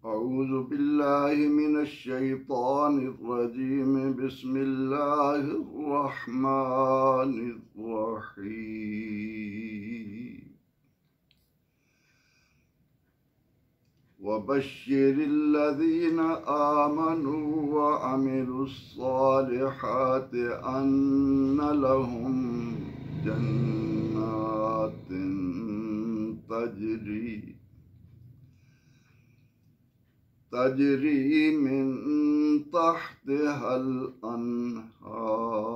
अऊज़ु बिल्लाहि मिनश शैतानिर रजीम बिस्मिल्लाहिर रहमानिर रहीम वबश्शिरिल्लज़ीना आमनू व अमिलुस्सालिहाति अन्ना लहुम जन्नातिन तजरी मिन तहतिहल अन्हार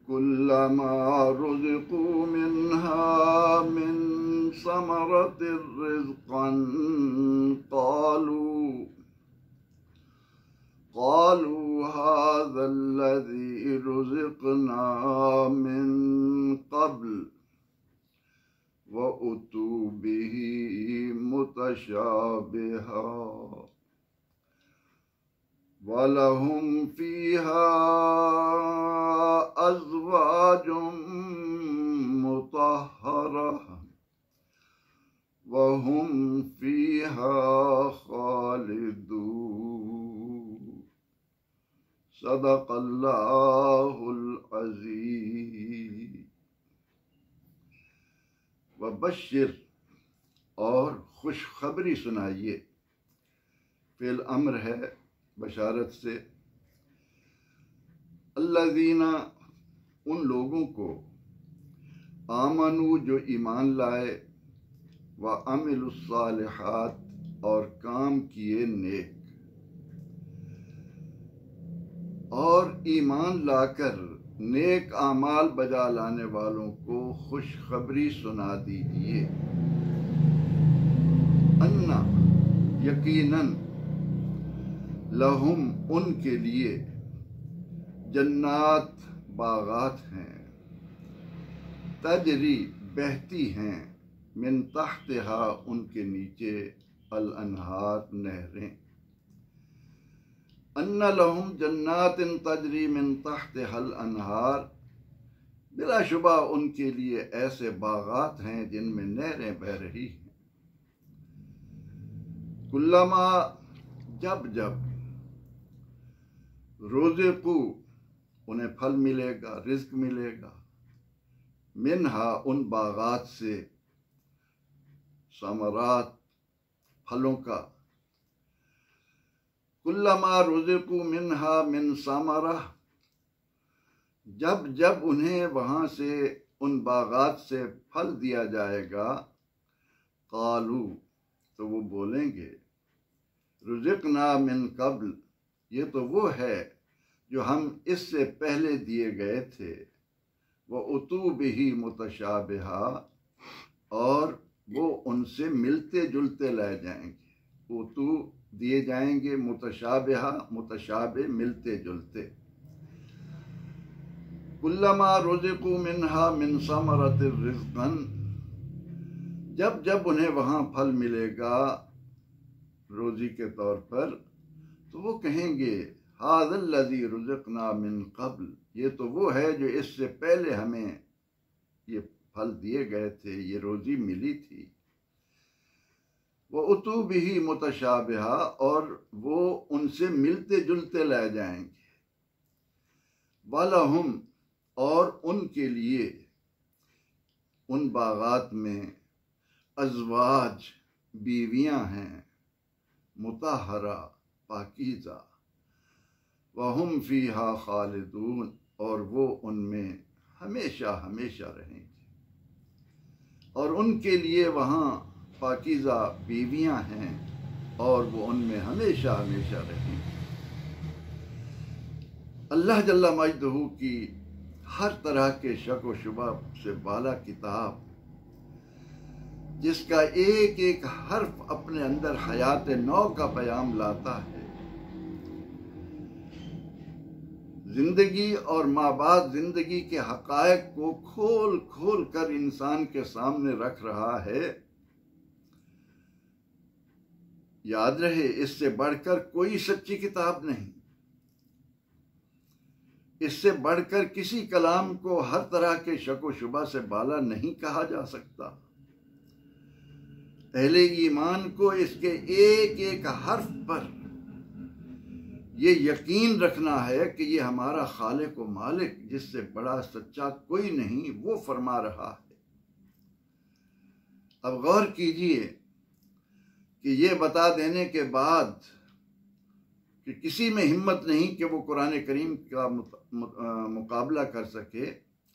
कुल्लमा रुज़िक़ू मिन्हा मिन समरतिर रिज़्क़न क़ालू हाज़ल्लज़ी रुज़िक़ना मिन क़ब्ल व उतू बिही मुतशाबिहा वलहुम फीहा अज़वाजुम मुतहहरा वहुम फीहा खालिदून सदक़ल्लाहुल अज़ीज़। वबश्शिर और खुशखबरी सुनाइए, फ़िल अम्र है बशारत से, अल्लज़ीना उन लोगों को, आमनू जो ईमान लाए, व अमिलुस्सालिहात और काम किए नेक, और ईमान लाकर नेक आमाल बजा लाने वालों को खुशखबरी सुना दीजिए। अन्ना यकीनन, लहुम उनके लिए, जन्नात बागात हैं, तजरी बहती हैं, मिन तहतिहा उनके नीचे, अल अनहार नहरें। अन्ना लहुम जन्नातिन तजरी मिन तहतिहल अनहार, बिलाशुबा उनके लिए ऐसे बागात हैं जिनमें नहरें बह रही हैं। कुल्लमा जब जब, रुज़िक़ू उन्हें फल मिलेगा, रिज़्क़ मिलेगा, मिन्हा उन बागात से, समरात फलों का, कुल्लमा रुज़िक़ू मिन्हा मिन समरा, जब जब उन्हें वहाँ से उन बागात से फल दिया जाएगा, क़ालू तो वो बोलेंगे, रुज़िक़ना मिन क़ब्ल, ये तो वो है जो हम इससे पहले दिए गए थे, व उतू बिही मुतशाबिहा, और वो उनसे मिलते जुलते लाए जाएंगे। उतू दिए जाएंगे, मुतशाबिहा मुतशाबे मिलते जुलते। कुल्लमा रुज़िक़ू मिन्हा मिन समरतिर रिज़्क़न, जब जब उन्हें वहाँ फल मिलेगा रोज़ी के तौर पर, तो वो कहेंगे, हाज़ल्लज़ी रुज़िक़ना मिन क़ब्ल, ये तो वो है जो इससे पहले हमें ये फल दिए गए थे, ये रोज़ी मिली थी। वो उतू बिही मुतशाबिहा, और वो उनसे मिलते जुलते लाए जाएंगे। वलहुम और उनके लिए उन बागात में, अज़वाज बीवियां हैं, मुतहहरा पाकीज़ा, वहुम फीहा खालिदून, और वो उनमें हमेशा हमेशा रहेंगे। और उनके लिए वहाँ पाकीज़ा बीवियां हैं, और वो उनमें हमेशा हमेशा रहेंगे। अल्लाह जल्ला मजदहू की हर तरह के शक व शुबा से बाला किताब, जिसका एक एक हर्फ अपने अंदर हयात नौ का पैगाम लाता है, जिंदगी और माबाद जिंदगी के हकायक को खोल खोल कर इंसान के सामने रख रहा है। याद रहे, इससे बढ़कर कोई सच्ची किताब नहीं, इससे बढ़कर किसी कलाम को हर तरह के शक व शुबा से बाला नहीं कहा जा सकता। अहले ईमान को इसके एक एक हर्फ पर ये यकीन रखना है कि ये हमारा खालिक व मालिक, जिससे बड़ा सच्चा कोई नहीं, वो फरमा रहा है। अब गौर कीजिए कि ये बता देने के बाद कि किसी में हिम्मत नहीं कि वो कुरान करीम का मुकाबला कर सके,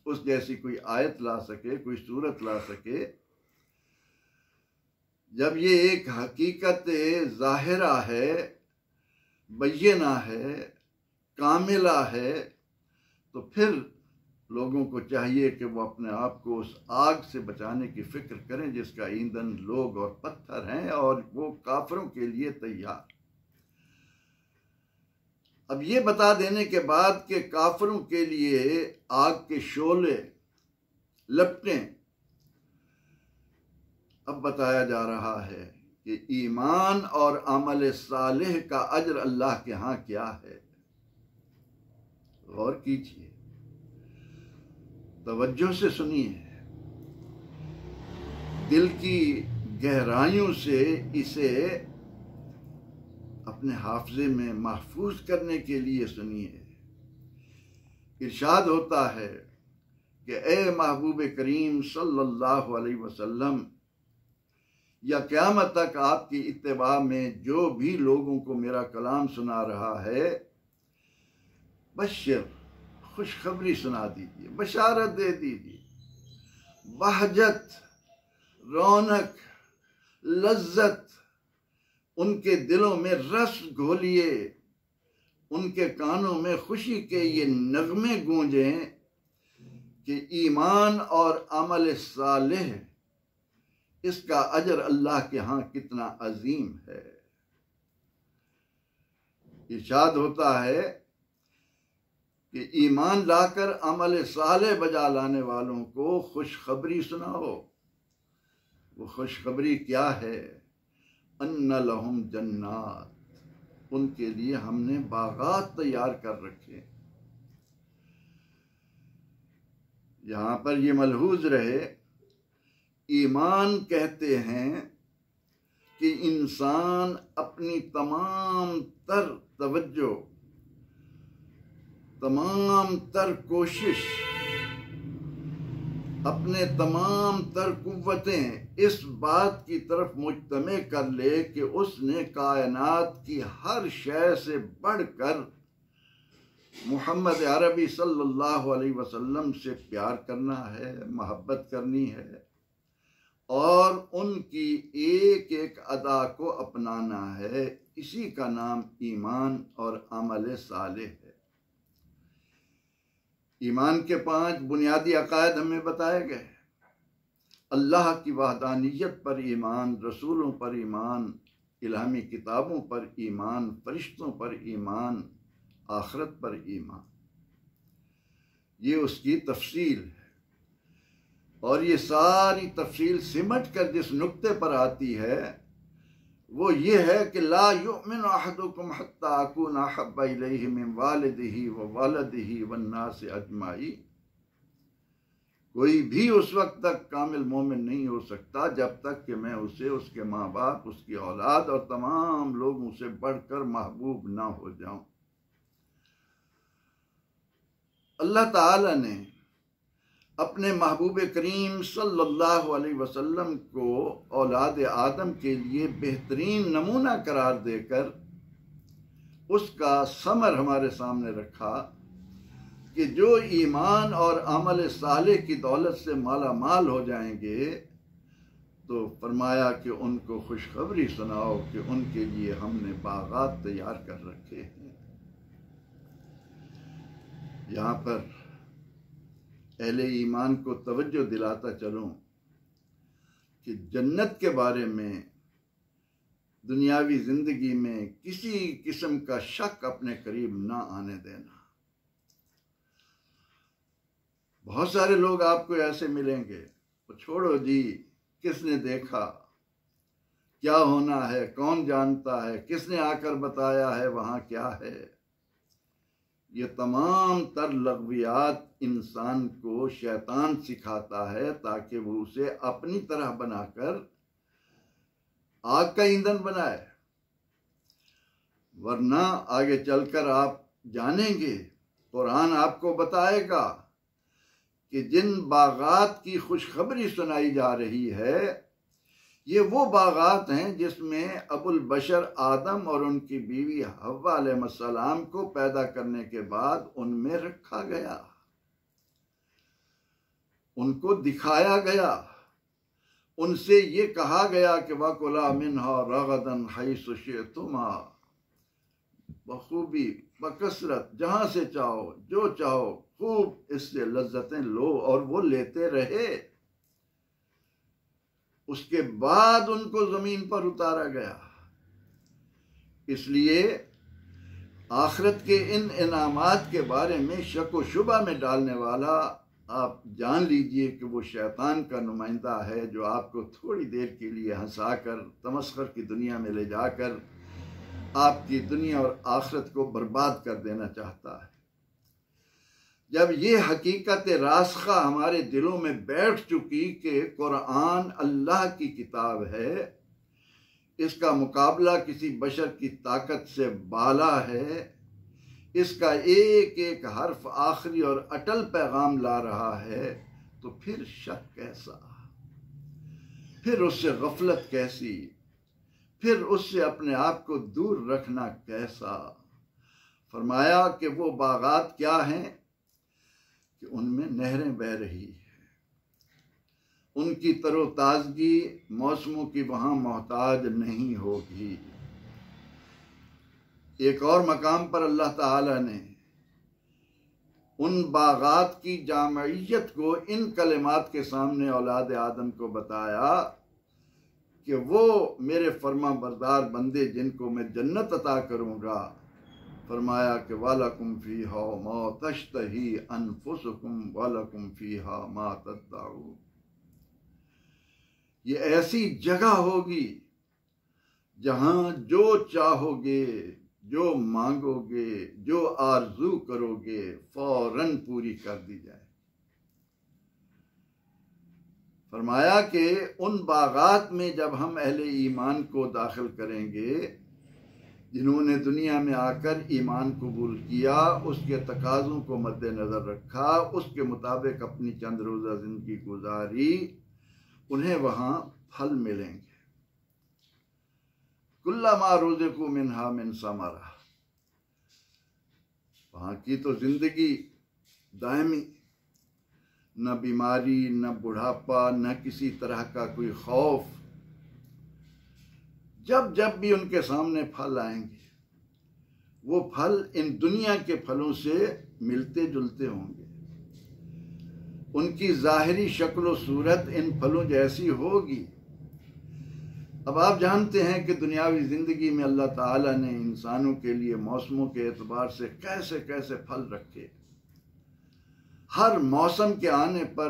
उस जैसी कोई आयत ला सके, कोई सूरत ला सके। जब ये एक हकीकत ज़ाहिरा है, बय्यना है, कामिला है, तो फिर लोगों को चाहिए कि वो अपने आप को उस आग से बचाने की फिक्र करें जिसका ईंधन लोग और पत्थर हैं, और वो काफिरों के लिए तैयार। अब ये बता देने के बाद कि काफिरों के लिए आग के शोले लपटें, अब बताया जा रहा है कि ईमान और अमल सालेह का अजर अल्लाह के यहाँ क्या है। गौर कीजिए, तवज्जो से सुनिए, दिल की गहराइयों से इसे अपने हाफजे में महफूज करने के लिए सुनिए। इरशाद होता है कि ए महबूब करीम सल्लल्लाहु अलैहि वसल्लम, या क़यामत तक आपकी इत्तिबा में जो भी लोगों को मेरा कलाम सुना रहा है, बशर, खुशखबरी सुना दीजिए, बशारत दे दीजिए, बहजत, रौनक, लज्जत, उनके दिलों में रस घोलिए, उनके कानों में खुशी के ये नगमे गूंजें कि ईमान और अमल सालेह, इसका अजर अल्लाह के यहाँ कितना अजीम है। इरशाद होता है कि ईमान लाकर अमल साले बजा लाने वालों को खुशखबरी सुनाओ। वो खुशखबरी क्या है? अन्ना लहुम जन्नात, उनके लिए हमने बागात तैयार कर रखे। यहाँ पर ये मलहूज रहे, ईमान कहते हैं कि इंसान अपनी तमाम तर तवज्जो, तमाम तर कोशिश, अपने तमाम तर कुव्वतें इस बात की तरफ मुज्तमे कर ले कि उसने कायनात की हर शय से बढ़कर मोहम्मद अरबी सल्लल्लाहु अलैहि वसल्लम से प्यार करना है, मोहब्बत करनी है, और उनकी एक एक अदा को अपनाना है। इसी का नाम ईमान और अमल सालेह है। ईमान के 5 बुनियादी अकायद हमें बताए गए। अल्लाह की वहदानियत पर ईमान, रसूलों पर ईमान, इल्हामी किताबों पर ईमान, फरिश्तों पर ईमान, आखिरत पर ईमान। ये उसकी तफसील है। और ये सारी तफसील सिमट कर जिस नुक्ते पर आती है वो ये है कि ला युमिनु अहदुकुम हत्ता अकूना अहब्बा इलैहि मिन वालिदिही व वलदिही वन्नास अजमाई। कोई भी उस वक्त तक कामिल मोमिन नहीं हो सकता जब तक कि मैं उसे, उसके माँ बाप, उसकी औलाद और तमाम लोगों से बढ़कर महबूब ना हो जाऊं। अल्लाह ताला ने अपने महबूब करीम सल्लल्लाहु अलैहि वसल्लम को औलाद आदम के लिए बेहतरीन नमूना करार देकर उसका समर हमारे सामने रखा कि जो ईमान और अमल साले की दौलत से माला माल हो जाएंगे तो फरमाया कि उनको खुशखबरी सुनाओ कि उनके लिए हमने बागात तैयार कर रखे हैं। यहाँ पर अहले ईमान को तवज्जो दिलाता चलूं कि जन्नत के बारे में दुनियावी जिंदगी में किसी किस्म का शक अपने करीब ना आने देना। बहुत सारे लोग आपको ऐसे मिलेंगे, तो छोड़ो जी, किसने देखा, क्या होना है, कौन जानता है, किसने आकर बताया है वहां क्या है। ये तमाम तर लग़वियात इंसान को शैतान सिखाता है ताकि वो उसे अपनी तरह बनाकर आग का ईंधन बनाए। वरना आगे चलकर आप जानेंगे, कुरान आपको बताएगा कि जिन बागात की खुशखबरी सुनाई जा रही है, ये वो बागात हैं जिसमें अबुल बशर आदम और उनकी बीवी हव्वा अलैहिस्सलाम को पैदा करने के बाद उनमें रखा गया, उनको दिखाया गया, उनसे ये कहा गया कि वकुला मिन्हा रगदन हैसु शिअतुमा, बखूबी बकसरत जहां से चाहो जो चाहो खूब इससे लज्जतें लो। और वो लेते रहे। उसके बाद उनको जमीन पर उतारा गया। इसलिए आखिरत के इन इनामात के बारे में शक व शुबा में डालने वाला, आप जान लीजिए कि वो शैतान का नुमाइंदा है, जो आपको थोड़ी देर के लिए हंसाकर तमस्खुर की दुनिया में ले जाकर आपकी दुनिया और आखिरत को बर्बाद कर देना चाहता है। जब ये हकीकत रास्खा हमारे दिलों में बैठ चुकी कि कुरान अल्लाह की किताब है, इसका मुकाबला किसी बशर की ताकत से बाला है, इसका एक एक हर्फ आखिरी और अटल पैगाम ला रहा है, तो फिर शक कैसा, फिर उससे गफलत कैसी, फिर उससे अपने आप को दूर रखना कैसा। फरमाया कि वो बागात क्या हैं कि उनमें नहरें बह रही है, उनकी तरोताजगी मौसमों की वहां मोहताज नहीं होगी। एक और मकाम पर अल्लाह ताला ने उन बागात की जामइयत को इन कलिमात के सामने औलाद आदम को बताया कि वो मेरे फर्मा बरदार बंदे जिनको मैं जन्नत अता करूंगा, फरमाया कि वालकुम फीहा मा तश्तही अनफुसुकुम वालकुम फीहा मा तद्दाऊन। ये ऐसी जगह होगी जहां जो चाहोगे, जो मांगोगे, जो आरजू करोगे, फौरन पूरी कर दी जाए। फरमाया कि उन बागात में जब हम अहले ईमान को दाखिल करेंगे, जिन्होंने दुनिया में आकर ईमान कबूल किया, उसके तकाज़ों को मद्देनज़र रखा, उसके मुताबिक अपनी चंद रोज़ा ज़िंदगी गुजारी, उन्हें वहाँ फल मिलेंगे। कुल्लमा रुज़िक़ू मिन्हा मिन समरा, वहाँ की तो ज़िंदगी दायमी, न बीमारी, न बुढ़ापा, न किसी तरह का कोई खौफ। जब जब भी उनके सामने फल आएंगे, वो फल इन दुनिया के फलों से मिलते जुलते होंगे, उनकी जाहिरी शक्ल सूरत इन फलों जैसी होगी। अब आप जानते हैं कि दुनियावी ज़िंदगी में अल्लाह ताला ने इंसानों के लिए मौसमों के एतबार से कैसे कैसे फल रखे। हर मौसम के आने पर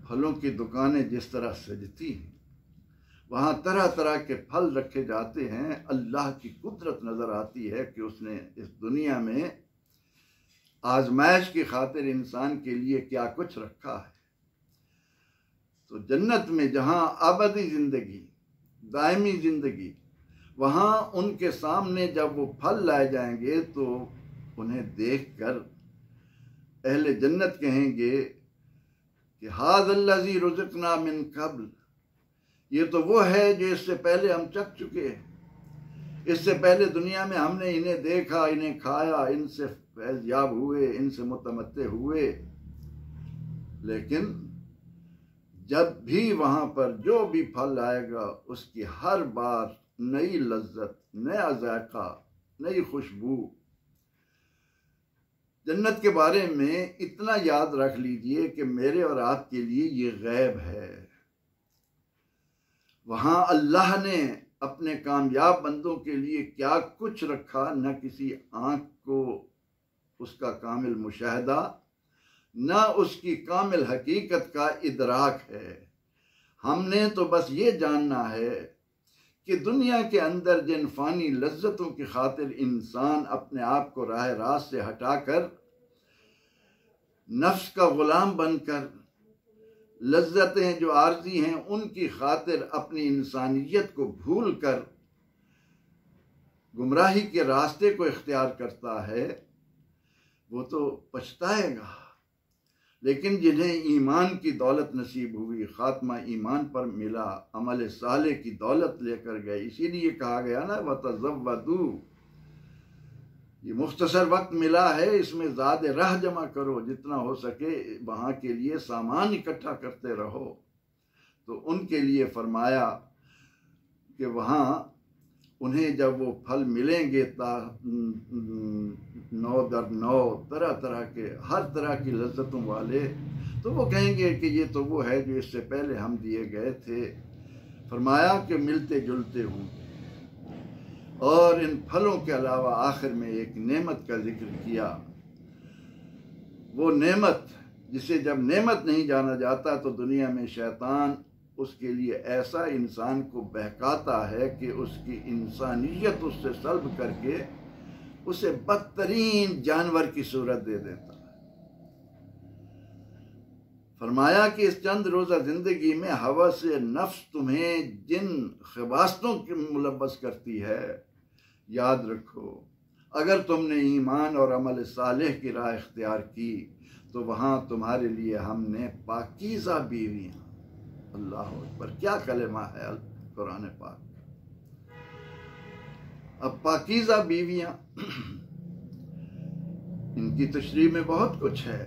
फलों की दुकानें जिस तरह सजती हैं, वहाँ तरह तरह के फल रखे जाते हैं। अल्लाह की कुदरत नज़र आती है कि उसने इस दुनिया में आजमाइश की खातिर इंसान के लिए क्या कुछ रखा है। तो जन्नत में जहाँ अबदी ज़िंदगी, दायमी ज़िंदगी, वहाँ उनके सामने जब वो फल लाए जाएंगे तो उन्हें देखकर अहले जन्नत कहेंगे कि हाज़ल्लज़ी रुज़िक़ना मिन क़ब्ल, ये तो वो है जो इससे पहले हम चख चुके हैं। इससे पहले दुनिया में हमने इन्हें देखा, इन्हें खाया, इनसे फैज़याब हुए, इनसे मुतमत्ते हुए, लेकिन जब भी वहाँ पर जो भी फल आएगा, उसकी हर बार नई लज्जत, नया जायका, नई खुशबू। जन्नत के बारे में इतना याद रख लीजिए कि मेरे और आपके लिए ये गैब है। वहाँ अल्लाह ने अपने कामयाब बंदों के लिए क्या कुछ रखा, न किसी आँख को उसका कामिल मुशाहदा, न उसकी कामिल हकीकत का इदराक है। हमने तो बस ये जानना है कि दुनिया के अंदर जिन फ़ानी लज्जतों की खातिर इंसान अपने आप को राह रास्त से हटाकर नफ्स का ग़ुलाम बनकर लज्जतें जो आर्जी हैं उनकी खातिर अपनी इंसानियत को भूल कर गुमराही के रास्ते को इख्तियार करता है वो तो पछताएगा। लेकिन जिन्हें ईमान की दौलत नसीब हुई, खात्मा ईमान पर मिला, अमल साले की दौलत लेकर गए, इसीलिए कहा गया ना वतज़व्वदू, ये मुख्तसर वक्त मिला है, इसमें ज़्यादा राह जमा करो, जितना हो सके वहाँ के लिए सामान इकट्ठा करते रहो। तो उनके लिए फरमाया कि वहाँ उन्हें जब वो फल मिलेंगे नौ दर नौ तरह तरह के, हर तरह की लज्जतों वाले, तो वो कहेंगे कि ये तो वो है जो इससे पहले हम दिए गए थे। फरमाया कि मिलते जुलते होंगे। और इन फलों के अलावा आखिर में एक नेमत का जिक्र किया, वो नेमत जिसे जब नेमत नहीं जाना जाता तो दुनिया में शैतान उसके लिए ऐसा इंसान को बहकाता है कि उसकी इंसानियत उससे सल्ब करके उसे बदतरीन जानवर की सूरत दे देता है। फरमाया कि इस चंद रोज़ा ज़िंदगी में हवा से नफ्स तुम्हें जिन ख़िबास्तों की मुलव्वस करती है, याद रखो अगर तुमने ईमान और अमल सालेह की राह इख्तियार की तो वहाँ तुम्हारे लिए हमने पाकीज़ा बीवियाँ, अल्लाह अकबर, क्या कलेमा है कुरान पाक। अब पाकीज़ा बीवियाँ, इनकी तशरीह में बहुत कुछ है।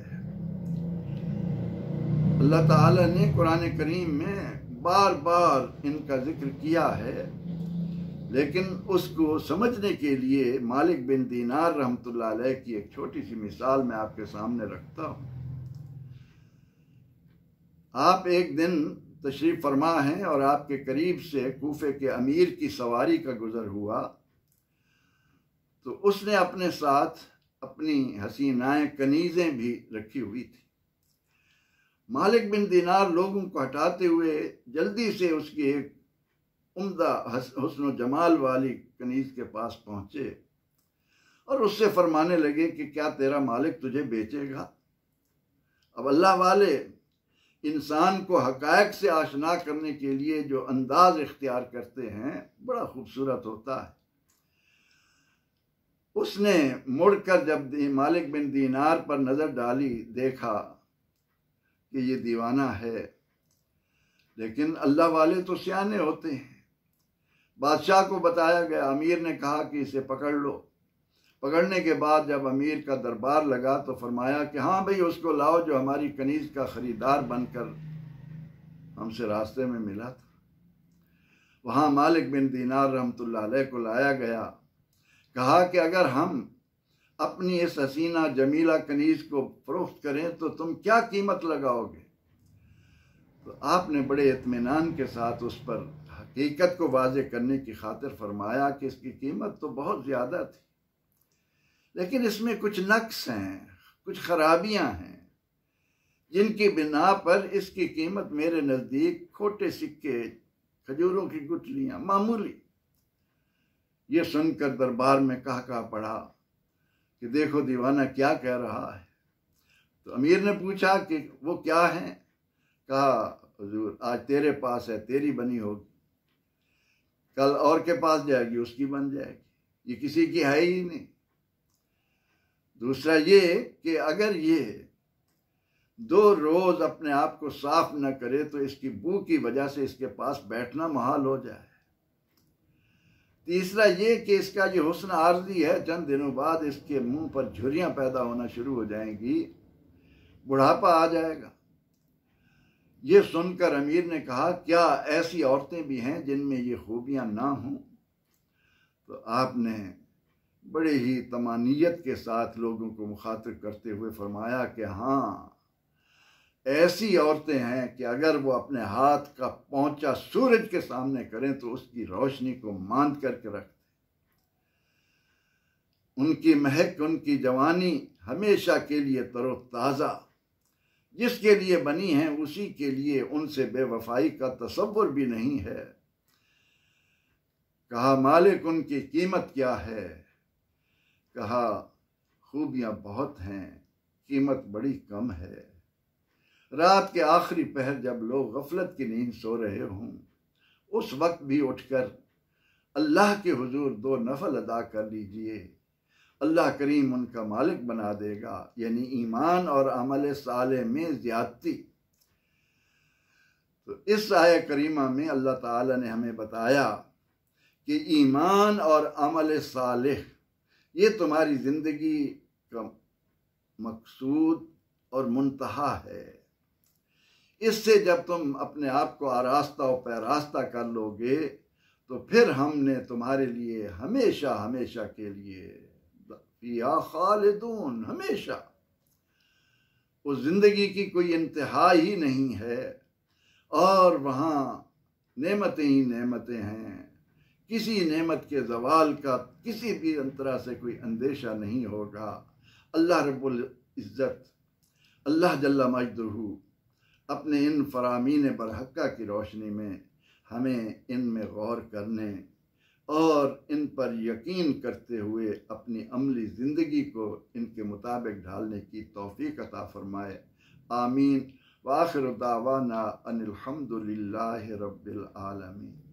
अल्लाह ताला ने कुरान करीम में बार बार इनका जिक्र किया है, लेकिन उसको समझने के लिए मालिक बिन दीनार रहमतुल्लाह अलैह की एक छोटी सी मिसाल मैं आपके सामने रखता हूँ। आप एक दिन तशरीफ़ फरमा हैं और आपके करीब से कूफे के अमीर की सवारी का गुज़र हुआ, तो उसने अपने साथ अपनी हसीनाएं कनीज़ें भी रखी हुई थी। मालिक बिन दीनार लोगों को हटाते हुए जल्दी से उसकी एक उम्दा हुस्न जमाल वाली कनीज़ के पास पहुँचे और उससे फरमाने लगे कि क्या तेरा मालिक तुझे बेचेगा। अब अल्लाह वाले इंसान को हक़ाइक़ से आशना करने के लिए जो अंदाज इख्तियार करते हैं बड़ा खूबसूरत होता है। उसने मुड़कर जब मालिक बिन दीनार पर नज़र डाली, देखा कि ये दीवाना है, लेकिन अल्लाह वाले तो सियाने होते हैं। बादशाह को बताया गया, अमीर ने कहा कि इसे पकड़ लो। पकड़ने के बाद जब अमीर का दरबार लगा तो फरमाया कि हाँ भाई, उसको लाओ जो हमारी कनीज़ का ख़रीदार बनकर हमसे रास्ते में मिला था। वहाँ मालिक बिन दीनार रहमतुल्लाह अलैह को लाया गया। कहा कि अगर हम अपनी इस हसीना जमीला कनीज़ को फ़रोख्त करें तो तुम क्या कीमत लगाओगे। तो आपने बड़े इत्मीनान के साथ उस पर हकीकत को वाज़े करने की खातिर फरमाया कि इसकी कीमत तो बहुत ज़्यादा थी, लेकिन इसमें कुछ नक्स हैं, कुछ खराबियां हैं, जिनकी बिना पर इसकी कीमत मेरे नज़दीक खोटे सिक्के, खजूरों की गुठलियां, मामूली। ये सुनकर दरबार में कहा पड़ा कि देखो दीवाना क्या कह रहा है। तो अमीर ने पूछा कि वो क्या है। कहा हुजूर, आज तेरे पास है, तेरी बनी होगी, कल और के पास जाएगी, उसकी बन जाएगी, ये किसी की है ही नहीं। दूसरा ये कि अगर ये 2 रोज़ अपने आप को साफ न करे तो इसकी बू की वजह से इसके पास बैठना महाल हो जाए। तीसरा ये कि इसका ये हुस्न आर्जी है, चंद दिनों बाद इसके मुंह पर झुर्रियाँ पैदा होना शुरू हो जाएंगी, बुढ़ापा आ जाएगा। ये सुनकर अमीर ने कहा, क्या ऐसी औरतें भी हैं जिनमें ये खूबियाँ ना हों। तो आपने बड़े ही तमानियत के साथ लोगों को मुखातिब करते हुए फरमाया कि हाँ, ऐसी औरतें हैं कि अगर वो अपने हाथ का पहुंचा सूरज के सामने करें तो उसकी रोशनी को मांद करके रखते। उनकी महक, उनकी जवानी हमेशा के लिए तरोताज़ा, जिसके लिए बनी हैं उसी के लिए उनसे बेवफाई का तसव्वुर भी नहीं है। कहा मालिक उनकी कीमत क्या है। कहा खूबियाँ बहुत हैं, कीमत बड़ी कम है। रात के आखिरी पहर जब लोग गफलत की नींद सो रहे हों, उस वक्त भी उठकर अल्लाह के हुजूर 2 नफल अदा कर लीजिए, अल्लाह करीम उनका मालिक बना देगा, यानी ईमान और अमल साले में ज्यादती। तो इस आया करीमा में अल्लाह ताला ने हमें बताया कि ईमान और अमल सालेह ये तुम्हारी ज़िंदगी का मकसूद और मुंतहा है। इससे जब तुम अपने आप को आरास्ता और पैरास्ता कर लोगे तो फिर हमने तुम्हारे लिए हमेशा हमेशा के लिए फिया खालिदून, हमेशा उस ज़िंदगी की कोई इंतहा ही नहीं है और वहाँ नेमतें ही नेमतें हैं। किसी नेमत के ज़वाल का किसी भी तरह से कोई अंदेशा नहीं होगा। अल्लाह रब्बुल इज़्ज़त, अल्लाह जल्ला मजदूहू अपने इन फरामीन बरहक्का की रोशनी में हमें इनमें गौर करने और इन पर यकीन करते हुए अपनी अमली ज़िंदगी को इनके मुताबिक ढालने की तौफीक अता फरमाए। आमीन। व आखिर दावाना अनिल हम्दुलिल्लाहि रब्बिल आलमीन।